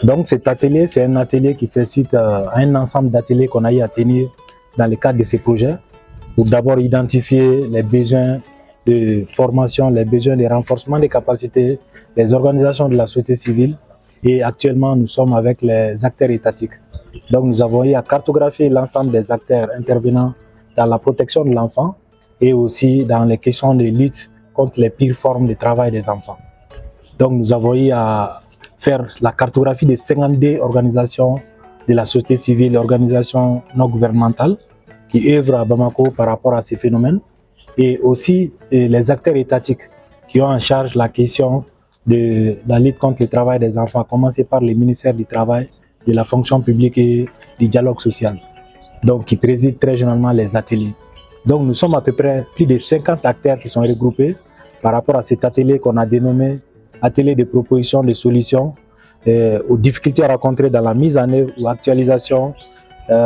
Donc cet atelier, c'est un atelier qui fait suite à un ensemble d'ateliers qu'on a eu à tenir dans le cadre de ces projets, pour d'abord identifier les besoins de formation, les besoins de renforcement des capacités des organisations de la société civile. Et actuellement, nous sommes avec les acteurs étatiques. Donc nous avons eu à cartographier l'ensemble des acteurs intervenant dans la protection de l'enfant et aussi dans les questions de lutte contre les pires formes de travail des enfants. Donc nous avons eu à faire la cartographie des 52 organisations de la société civile, organisations non gouvernementales qui œuvrent à Bamako par rapport à ces phénomènes, et aussi les acteurs étatiques qui ont en charge la question de la lutte contre le travail des enfants, à commencer par les ministères du Travail, de la fonction publique et du dialogue social, donc qui président très généralement les ateliers. Donc nous sommes à peu près plus de 50 acteurs qui sont regroupés par rapport à cet atelier qu'on a dénommé atelier de proposition de solutions aux difficultés rencontrées dans la mise en œuvre ou actualisation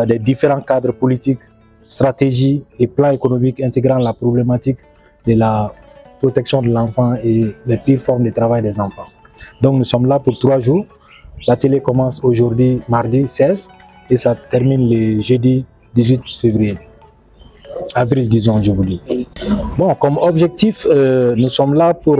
des différents cadres politiques, stratégies et plans économiques intégrant la problématique de la protection de l'enfant et les pires formes de travail des enfants. Donc nous sommes là pour 3 jours. L'atelier commence aujourd'hui, mardi 16, et ça termine le jeudi 18 février. Avril, disons, je vous dis. Bon, comme objectif, nous sommes là pour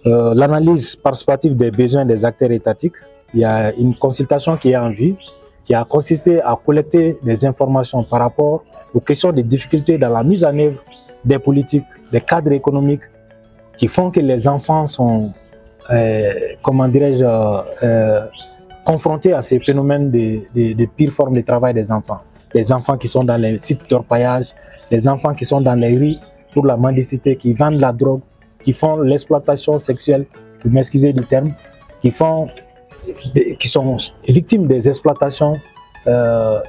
l'analyse participative des besoins des acteurs étatiques. Il y a une consultation qui est en vue, qui a consisté à collecter des informations par rapport aux questions de difficultés dans la mise en œuvre des politiques, des cadres économiques qui font que les enfants sont, comment dirais-je, confrontés à ces phénomènes de pires formes de travail des enfants. Les enfants qui sont dans les sites d'orpaillage, les enfants qui sont dans les rues pour la mendicité, qui vendent la drogue, qui font l'exploitation sexuelle, vous m'excusez du terme, qui sont victimes des exploitations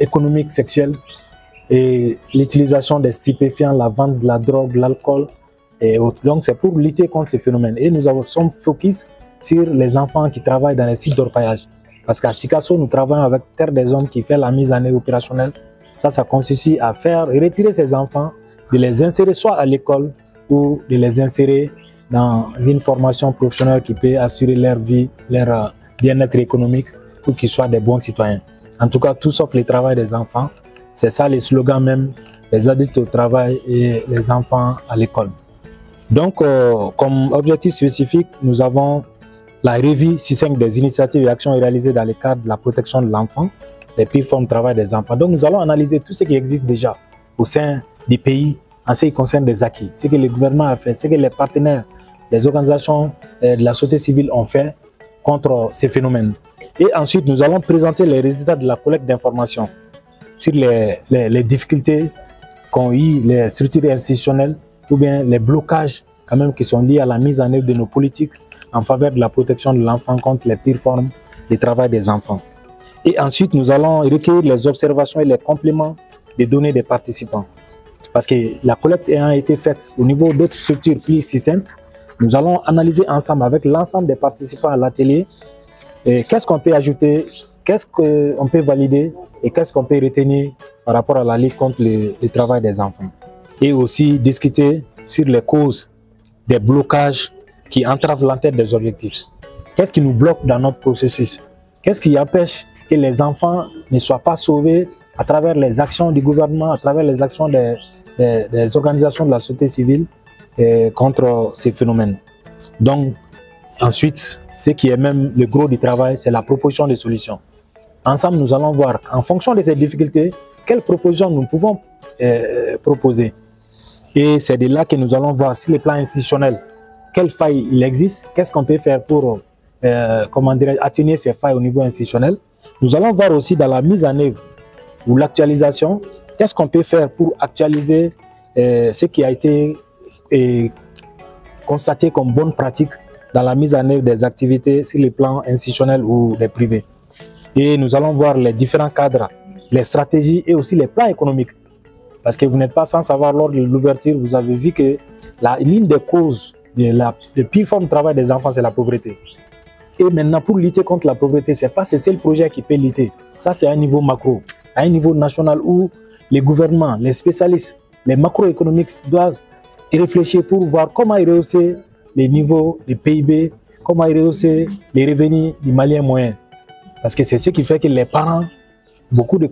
économiques sexuelles et l'utilisation des stupéfiants, la vente de la drogue, l'alcool et autres. Donc c'est pour lutter contre ces phénomènes. Et nous sommes focus sur les enfants qui travaillent dans les sites d'orpaillage. Parce qu'à Sikasso, nous travaillons avec Terre des Hommes qui fait la mise en œuvre opérationnelle. Ça consiste à faire retirer ces enfants, de les insérer soit à l'école ou de les insérer dans une formation professionnelle qui peut assurer leur vie, leur bien-être économique pour qu'ils soient des bons citoyens. En tout cas, tout sauf le travail des enfants. C'est ça le slogan même, les adultes au travail et les enfants à l'école. Donc, comme objectif spécifique, nous avons la revue 6.5 des initiatives et actions réalisées dans le cadre de la protection de l'enfant, les pires formes de travail des enfants. Donc, nous allons analyser tout ce qui existe déjà au sein des pays en ce qui concerne des acquis, ce que le gouvernement a fait, ce que les partenaires, les organisations de la société civile ont fait contre ces phénomènes. Et ensuite, nous allons présenter les résultats de la collecte d'informations sur les difficultés qu'ont eu les structures institutionnelles ou bien les blocages quand même qui sont liés à la mise en œuvre de nos politiques en faveur de la protection de l'enfant contre les pires formes de travail des enfants. Et ensuite, nous allons recueillir les observations et les compléments des données des participants. Parce que la collecte ayant été faite au niveau d'autres structures plus succinctes, nous allons analyser ensemble avec l'ensemble des participants à l'atelier qu'est-ce qu'on peut ajouter, qu'est-ce qu'on peut valider et qu'est-ce qu'on peut retenir par rapport à la lutte contre le travail des enfants. Et aussi discuter sur les causes des blocages qui entravent l'atteinte des objectifs. Qu'est-ce qui nous bloque dans notre processus? Qu'est-ce qui empêche que les enfants ne soient pas sauvés à travers les actions du gouvernement, à travers les actions des organisations de la société civile contre ces phénomènes? Donc, ensuite, ce qui est même le gros du travail, c'est la proposition de solutions. Ensemble, nous allons voir, en fonction de ces difficultés, quelles propositions nous pouvons proposer. Et c'est de là que nous allons voir sur le plan institutionnel, quelles failles il existe, qu'est-ce qu'on peut faire pour atténuer ces failles au niveau institutionnel. Nous allons voir aussi dans la mise en œuvre ou l'actualisation, qu'est-ce qu'on peut faire pour actualiser ce qui a été constaté comme bonne pratique dans la mise en œuvre des activités sur les plans institutionnels ou les privés. Et nous allons voir les différents cadres, les stratégies et aussi les plans économiques. Parce que vous n'êtes pas sans savoir, lors de l'ouverture, vous avez vu que l'une des causes de pire forme de travail des enfants, c'est la pauvreté. Et maintenant, pour lutter contre la pauvreté, ce n'est pas ce seul projet qui peut lutter. Ça, c'est à un niveau macro, à un niveau national où les gouvernements, les spécialistes, les macroéconomiques doivent réfléchir pour voir comment rehausser les niveaux du PIB, comment rehausser les revenus du Malien moyen. Parce que c'est ce qui fait que les parents, beaucoup de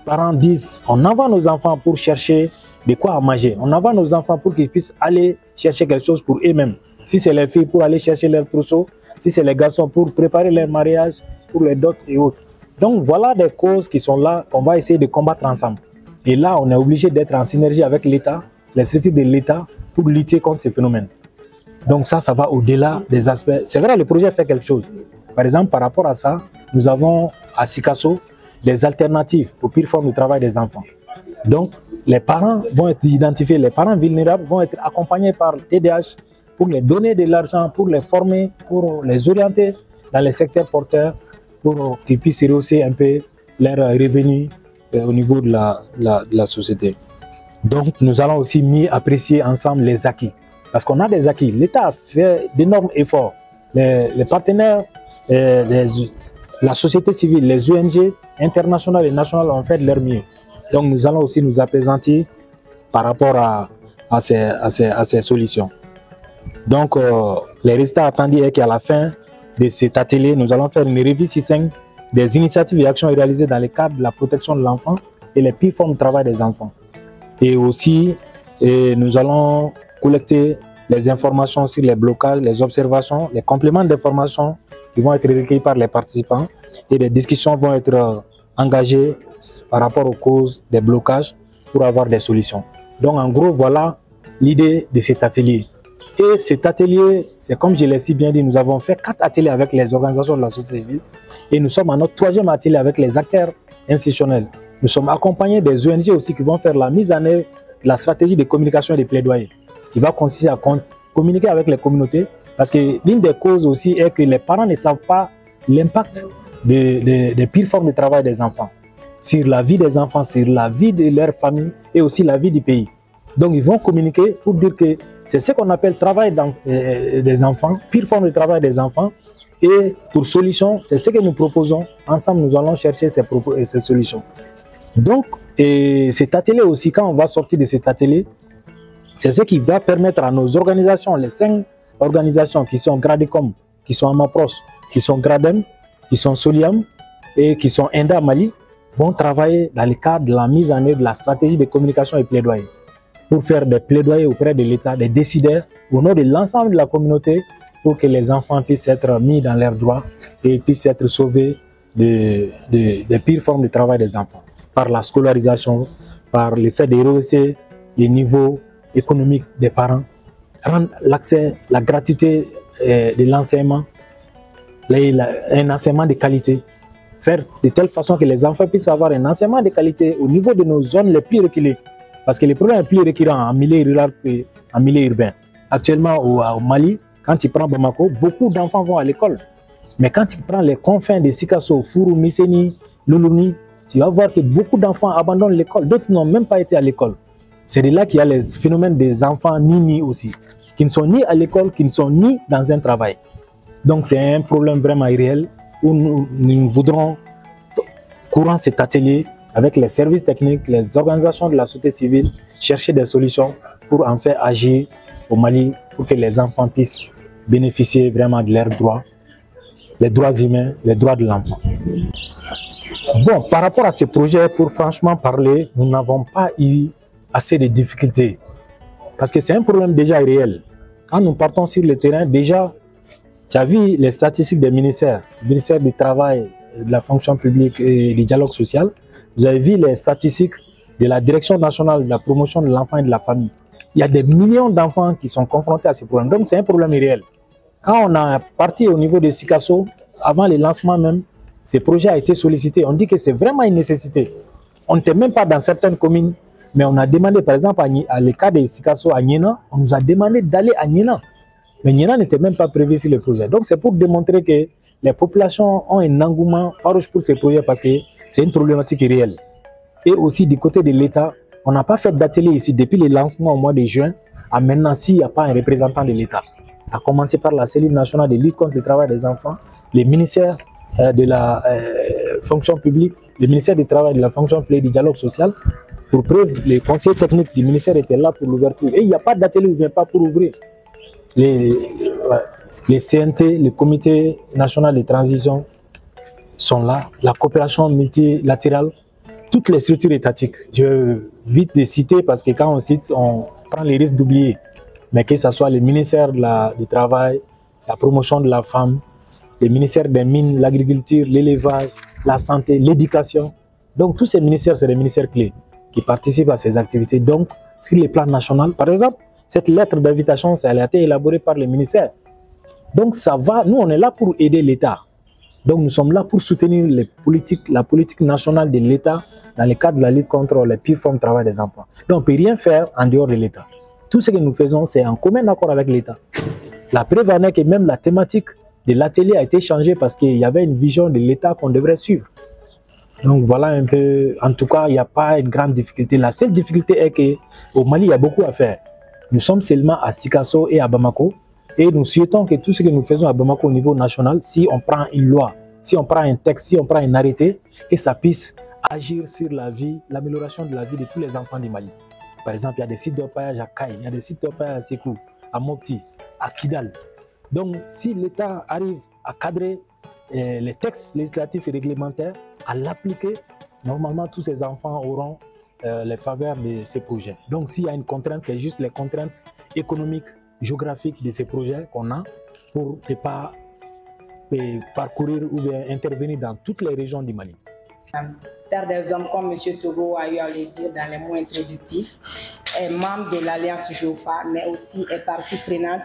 parents disent on envoie nos enfants pour chercher de quoi manger. On envoie nos enfants pour qu'ils puissent aller chercher quelque chose pour eux-mêmes. Si c'est les filles, pour aller chercher leur trousseau. Si c'est les garçons, pour préparer leur mariage, pour les dots et autres. Donc voilà des causes qui sont là, qu'on va essayer de combattre ensemble. Et là, on est obligé d'être en synergie avec l'État, les structures de l'État, pour lutter contre ces phénomènes. Donc ça va au-delà des aspects. C'est vrai, le projet fait quelque chose. Par exemple, par rapport à ça, nous avons à Sikasso des alternatives aux pires formes de travail des enfants. Donc, les parents vont être identifiés, les parents vulnérables vont être accompagnés par TDH pour les donner de l'argent, pour les former, pour les orienter dans les secteurs porteurs, pour qu'ils puissent rehausser un peu leurs revenus au niveau de la société. Donc, nous allons aussi mieux apprécier ensemble les acquis. Parce qu'on a des acquis. L'État a fait d'énormes efforts. Les partenaires, la société civile, les ONG internationales et nationales ont fait de leur mieux. Donc, nous allons aussi nous apaisantir par rapport à ces solutions. Donc, les résultats attendus est qu'à la fin de cet atelier, nous allons faire une revue succincte des initiatives et actions réalisées dans le cadre de la protection de l'enfant et les pires formes de travail des enfants. Et aussi, nous allons collecter les informations sur les blocages, les observations, les compléments d'informations qui vont être recueillis par les participants et des discussions vont être engagées par rapport aux causes des blocages pour avoir des solutions. Donc en gros, voilà l'idée de cet atelier. Et cet atelier, c'est comme je l'ai si bien dit, nous avons fait 4 ateliers avec les organisations de la société civile et nous sommes à notre 3e atelier avec les acteurs institutionnels. Nous sommes accompagnés des ONG aussi qui vont faire la mise en œuvre de la stratégie de communication et de plaidoyer qui va consister à communiquer avec les communautés parce que l'une des causes aussi est que les parents ne savent pas l'impact des pires formes de travail des enfants sur la vie des enfants, sur la vie de leur famille et aussi la vie du pays. Donc ils vont communiquer pour dire que c'est ce qu'on appelle travail des enfants, pire forme de travail des enfants. Et pour solution, c'est ce que nous proposons. Ensemble, nous allons chercher ces solutions. Donc, cet atelier aussi, quand on va sortir de cet atelier, c'est ce qui va permettre à nos organisations, les 5 organisations qui sont Gradecom, qui sont Amapros, qui sont Gradem, qui sont Soliam et qui sont Enda Mali, vont travailler dans le cadre de la mise en œuvre de la stratégie de communication et plaidoyer pour faire des plaidoyers auprès de l'État, des décideurs, au nom de l'ensemble de la communauté, pour que les enfants puissent être mis dans leurs droits et puissent être sauvés des pires formes de travail des enfants, par la scolarisation, par le fait de rehausser les niveaux économiques des parents, rendre l'accès, la gratuité de l'enseignement, un enseignement de qualité, faire de telle façon que les enfants puissent avoir un enseignement de qualité au niveau de nos zones les plus reculées. Parce que les problèmes sont plus récurrents en milieu rural qu'en milieu urbain. Actuellement, au Mali, quand tu prends Bamako, beaucoup d'enfants vont à l'école. Mais quand tu prends les confins de Sikasso, Fourou, Misséni, Loulouni, tu vas voir que beaucoup d'enfants abandonnent l'école. D'autres n'ont même pas été à l'école. C'est de là qu'il y a les phénomènes des enfants ni aussi, qui ne sont ni à l'école, qui ne sont ni dans un travail. Donc c'est un problème vraiment irréel où nous voudrons, courant cet atelier, avec les services techniques, les organisations de la société civile, chercher des solutions pour en faire agir au Mali, pour que les enfants puissent bénéficier vraiment de leurs droits, les droits humains, les droits de l'enfant. Bon, par rapport à ce projet, pour franchement parler, nous n'avons pas eu assez de difficultés. Parce que c'est un problème déjà réel. Quand nous partons sur le terrain, déjà, tu as vu les statistiques des ministères, du ministère du Travail, de la fonction publique et du dialogue social. Vous avez vu les statistiques de la Direction nationale de la promotion de l'enfant et de la famille. Il y a des millions d'enfants qui sont confrontés à ces problèmes. Donc c'est un problème réel. Quand on a parti au niveau de Sikasso, avant le lancement même, ce projet a été sollicité. On dit que c'est vraiment une nécessité. On n'était même pas dans certaines communes, mais on a demandé, par exemple, à le cas de Sikasso à Niena, on nous a demandé d'aller à Niena. Mais Niena n'était même pas prévu sur le projet. Donc c'est pour démontrer que les populations ont un engouement farouche pour ces projets parce que c'est une problématique réelle. Et aussi du côté de l'État, on n'a pas fait d'atelier ici depuis le lancement au mois de juin à maintenant s'il n'y a pas un représentant de l'État. À commencer par la cellule nationale de lutte contre le travail des enfants, les ministères de la fonction publique, le ministère du Travail, de la fonction publique, du dialogue social. Pour preuve, les conseillers techniques du ministère étaient là pour l'ouverture. Et il n'y a pas d'atelier où il ne vient pas pour ouvrir. Les CNT, le Comité national de transition, sont là, la coopération multilatérale, toutes les structures étatiques. Je vais vite les citer parce que quand on cite, on prend les risques d'oublier. Mais que ce soit le ministère du Travail, la promotion de la femme, le ministère des Mines, l'agriculture, l'élevage, la santé, l'éducation. Donc tous ces ministères, c'est des ministères clés qui participent à ces activités. Donc, sur les plans nationaux, par exemple, cette lettre d'invitation, elle a été élaborée par les ministères. Donc ça va, nous on est là pour aider l'État. Donc nous sommes là pour soutenir la politique nationale de l'État dans le cadre de la lutte contre les pires formes de travail des enfants. Donc on ne peut rien faire en dehors de l'État. Tout ce que nous faisons, c'est en commun accord avec l'État. La preuve en est que même la thématique de l'atelier a été changée parce qu'il y avait une vision de l'État qu'on devrait suivre. Donc voilà un peu, en tout cas, il n'y a pas une grande difficulté. La seule difficulté est qu'au Mali, il y a beaucoup à faire. Nous sommes seulement à Sikasso et à Bamako. Et nous souhaitons que tout ce que nous faisons à Bamako au niveau national, si on prend une loi, si on prend un texte, si on prend un arrêté, que ça puisse agir sur la vie, l'amélioration de la vie de tous les enfants du Mali. Par exemple, il y a des sites d'orpaillage à Kaï, il y a des sites d'orpaillage à Sékou, à Mopti, à Kidal. Donc, si l'État arrive à cadrer les textes législatifs et réglementaires, à l'appliquer, normalement, tous ces enfants auront les faveurs de ces projets. Donc, s'il y a une contrainte, c'est juste les contraintes économiques, géographiques de ces projets qu'on a pour ne pas parcourir ou bien intervenir dans toutes les régions du Mali. Terre des Hommes, comme M. Togo a eu à le dire dans les mots introductifs, est membre de l'Alliance JOFA, mais aussi est partie prenante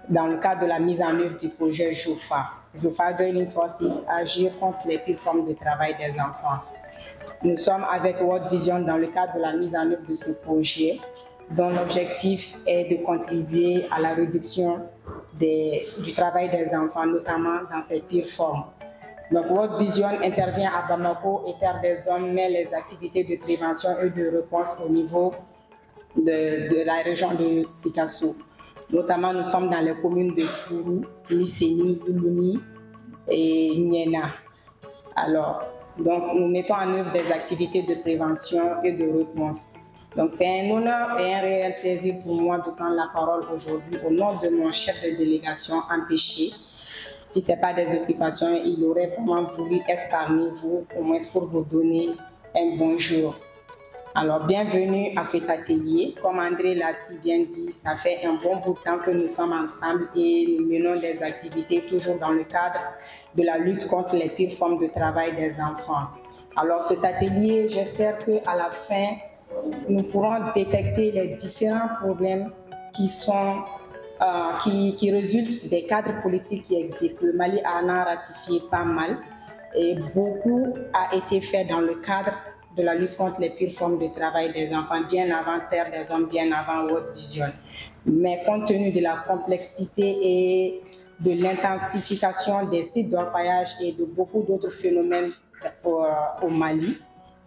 dans le cadre de la mise en œuvre du projet JOFA. JOFA Joining Forces, agir contre les pires formes de travail des enfants. Nous sommes avec World Vision dans le cadre de la mise en œuvre de ce projet, dont l'objectif est de contribuer à la réduction du travail des enfants, notamment dans ses pires formes. Donc, World Vision intervient à Bamako et Terre des Hommes met les activités de prévention et de réponse au niveau de la région de Sikasso. Notamment, nous sommes dans les communes de Fourou, Lisseni, Oulouni et Niena. Alors, donc, nous mettons en œuvre des activités de prévention et de réponse. Donc, c'est un honneur et un réel plaisir pour moi de prendre la parole aujourd'hui au nom de mon chef de délégation empêché. Si ce n'est pas des occupations, il aurait vraiment voulu être parmi vous, au moins pour vous donner un bonjour. Alors, bienvenue à cet atelier. Comme André l'a si bien dit, ça fait un bon bout de temps que nous sommes ensemble et nous menons des activités toujours dans le cadre de la lutte contre les pires formes de travail des enfants. Alors, cet atelier, j'espère qu'à la fin, nous pourrons détecter les différents problèmes qui résultent des cadres politiques qui existent. Le Mali en a ratifié pas mal et beaucoup a été fait dans le cadre de la lutte contre les pires formes de travail des enfants, bien avant Terre des Hommes, bien avant World Vision. Mais compte tenu de la complexité et de l'intensification des sites d'orpaillage et de beaucoup d'autres phénomènes au Mali,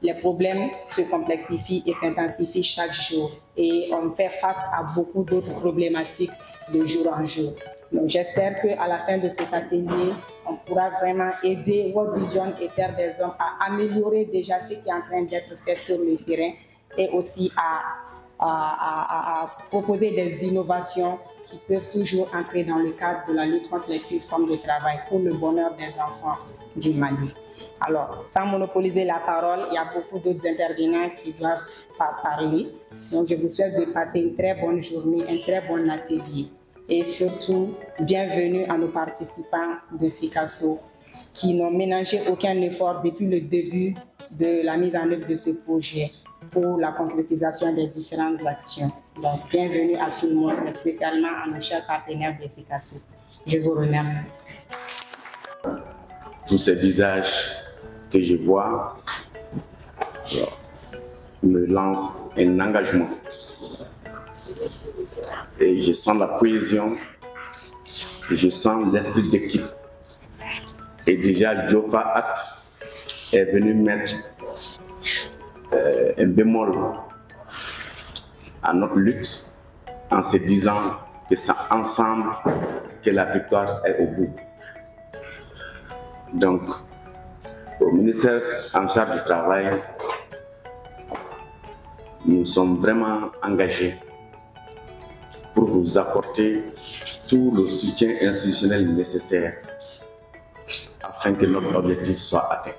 les problèmes se complexifient et s'intensifient chaque jour et on fait face à beaucoup d'autres problématiques de jour en jour. Donc j'espère qu'à la fin de cet atelier, on pourra vraiment aider World Vision et Terre des Hommes à améliorer déjà ce qui est en train d'être fait sur le terrain et aussi à proposer des innovations qui peuvent toujours entrer dans le cadre de la lutte contre les pires formes de travail pour le bonheur des enfants du Mali. Alors, sans monopoliser la parole, il y a beaucoup d'autres intervenants qui doivent parler. Donc, je vous souhaite de passer une très bonne journée, un très bon atelier. Et surtout, bienvenue à nos participants de Sikasso qui n'ont ménagé aucun effort depuis le début de la mise en œuvre de ce projet pour la concrétisation des différentes actions. Donc, bienvenue à tout le monde, mais spécialement à nos chers partenaires de Sikasso. Je vous remercie. Tous ces visages que je vois me lancent un engagement. Et je sens la cohésion, je sens l'esprit d'équipe. Et déjà, Jofa Act est venu mettre un bémol à notre lutte en se disant que c'est ensemble que la victoire est au bout. Donc, au ministère en charge du travail, nous sommes vraiment engagés pour vous apporter tout le soutien institutionnel nécessaire afin afin que notre objectif soit atteint.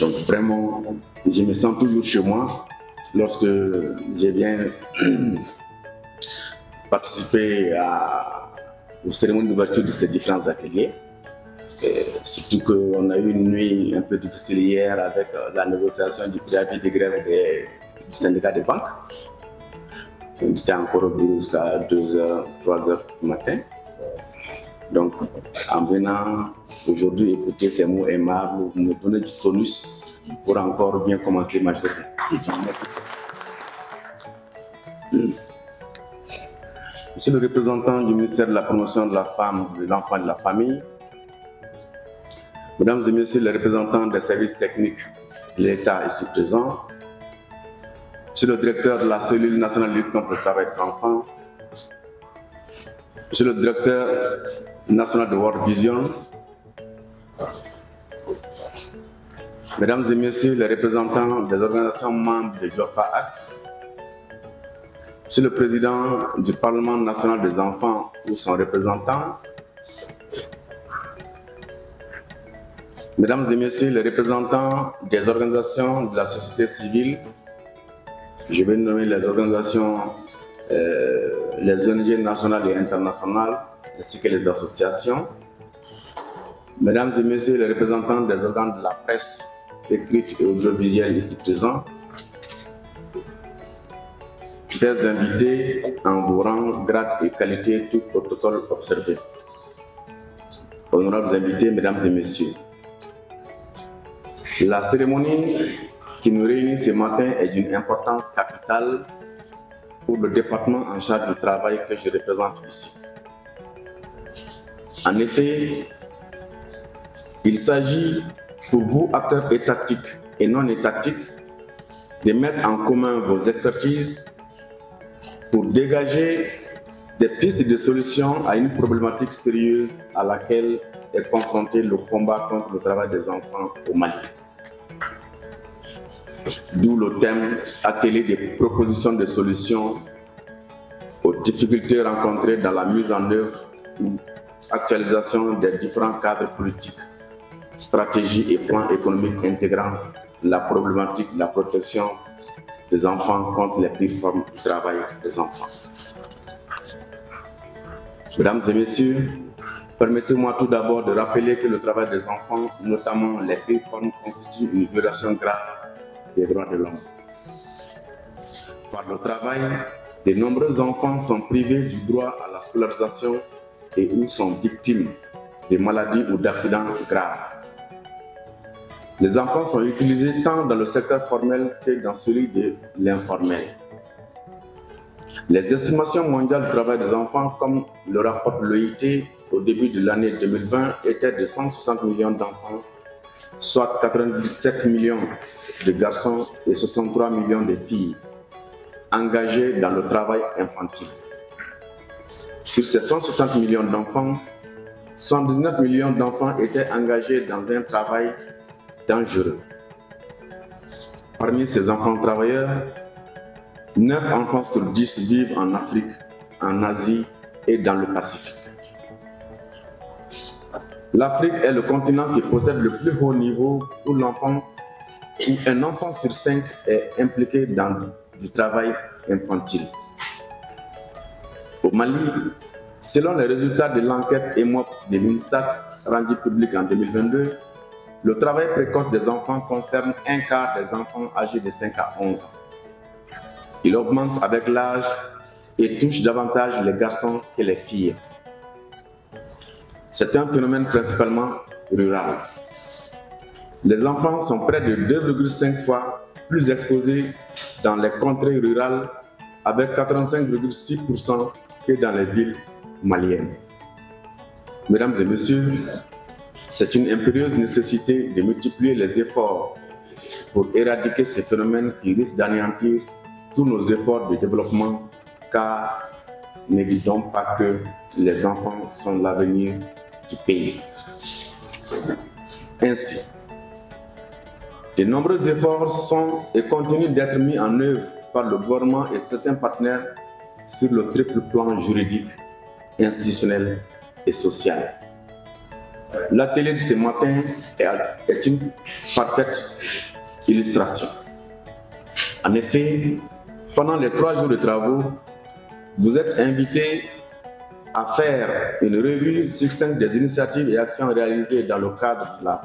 Donc vraiment, je me sens toujours chez moi lorsque je viens participer aux cérémonies d'ouverture de ces différents ateliers. Et surtout qu'on a eu une nuit un peu difficile hier avec la négociation du préavis de grève du syndicat des banques. J'étais encore au bureau jusqu'à 2h, 3h du matin. Donc, en venant aujourd'hui écouter ces mots aimables, vous me donnez du tonus pour encore bien commencer ma journée. Merci. Monsieur le représentant du ministère de la Promotion de la Femme, de l'Enfant et de la Famille, Mesdames et Messieurs les représentants des services techniques de l'État ici présents, Monsieur le directeur de la cellule nationale de lutte contre le travail des enfants, Monsieur le directeur national de World Vision, Mesdames et Messieurs les représentants des organisations membres de Jofa Act, Monsieur le président du Parlement national des enfants ou son représentant, Mesdames et Messieurs les représentants des organisations de la société civile, je vais nommer les organisations, les ONG nationales et internationales, ainsi que les associations, Mesdames et Messieurs les représentants des organes de la presse écrite et audiovisuelle ici présents, chers invités, en vous rang, grade et qualité, tout protocole observé. Honorables invités, Mesdames et Messieurs, la cérémonie qui nous réunit ce matin est d'une importance capitale pour le département en charge du travail que je représente ici. En effet, il s'agit pour vous, acteurs étatiques et non étatiques, de mettre en commun vos expertises pour dégager des pistes de solutions à une problématique sérieuse à laquelle est confronté le combat contre le travail des enfants au Mali. D'où le thème atelier des propositions de solutions aux difficultés rencontrées dans la mise en œuvre ou actualisation des différents cadres politiques, stratégies et plans économiques intégrant la problématique de la protection des enfants contre les pires formes du travail des enfants. Mesdames et Messieurs, permettez-moi tout d'abord de rappeler que le travail des enfants, notamment les pires formes, constitue une violation grave des droits de l'homme. Par le travail, de nombreux enfants sont privés du droit à la scolarisation et ou sont victimes de maladies ou d'accidents graves. Les enfants sont utilisés tant dans le secteur formel que dans celui de l'informel. Les estimations mondiales du travail des enfants, comme le rapporte l'OIT au début de l'année 2020, étaient de 160 millions d'enfants, soit 97 millions de garçons et 63 millions de filles engagés dans le travail infantile. Sur ces 160 millions d'enfants, 119 millions d'enfants étaient engagés dans un travail dangereux. Parmi ces enfants travailleurs, 9 enfants sur 10 vivent en Afrique, en Asie et dans le Pacifique. L'Afrique est le continent qui possède le plus haut niveau où un enfant sur 5 est impliqué dans du travail infantile. Au Mali, selon les résultats de l'enquête EMOP de l'INSTAT rendue publique en 2022, le travail précoce des enfants concerne un quart des enfants âgés de 5 à 11 ans. Il augmente avec l'âge et touche davantage les garçons que les filles. C'est un phénomène principalement rural. Les enfants sont près de 2,5 fois plus exposés dans les contrées rurales, avec 85,6% que dans les villes maliennes. Mesdames et Messieurs, c'est une impérieuse nécessité de multiplier les efforts pour éradiquer ces phénomènes qui risquent d'anéantir tous nos efforts de développement, car ne disons pas que les enfants sont l'avenir du pays. Ainsi, de nombreux efforts sont et continuent d'être mis en œuvre par le gouvernement et certains partenaires sur le triple plan juridique, institutionnel et social. L'atelier de ce matin est une parfaite illustration. En effet, pendant les 3 jours de travaux, vous êtes invités à faire une revue succincte des initiatives et actions réalisées dans le cadre de la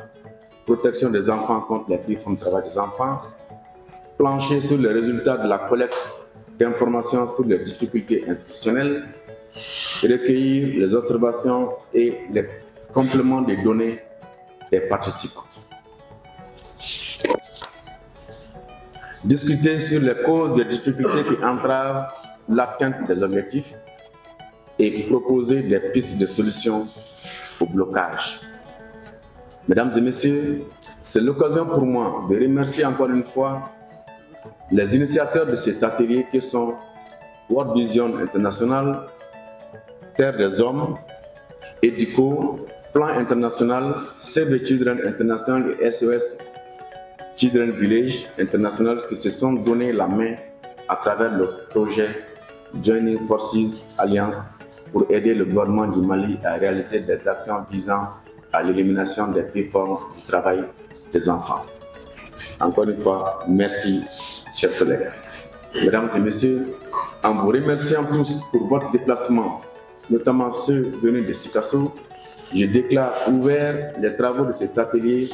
protection des enfants contre les pires formes de travail des enfants, plancher sur les résultats de la collecte d'informations sur les difficultés institutionnelles, recueillir les observations et les compléments des données des participants. Discuter sur les causes des difficultés qui entravent l'atteinte des objectifs et proposer des pistes de solutions au blocage. Mesdames et messieurs, c'est l'occasion pour moi de remercier encore une fois les initiateurs de cet atelier qui sont World Vision International, Terre des Hommes, EDICO, Plan International, Save the Children International et SOS Children Village International qui se sont donné la main à travers le projet Joining Forces Alliance pour aider le gouvernement du Mali à réaliser des actions visant à l'élimination des pires formes du travail des enfants. Encore une fois, merci, chers collègues. Mesdames et messieurs, en vous remerciant tous pour votre déplacement, notamment ceux venus de Sikasso, je déclare ouvert les travaux de cet atelier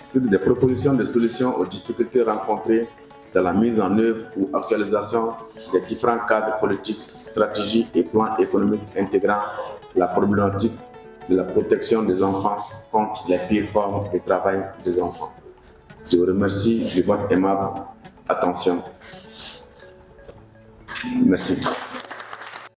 sur des propositions de solutions aux difficultés rencontrées dans la mise en œuvre ou actualisation des différents cadres politiques, stratégies et plans économiques intégrant la problématique de la protection des enfants contre les pires formes de travail des enfants. Je vous remercie de votre aimable attention. Merci.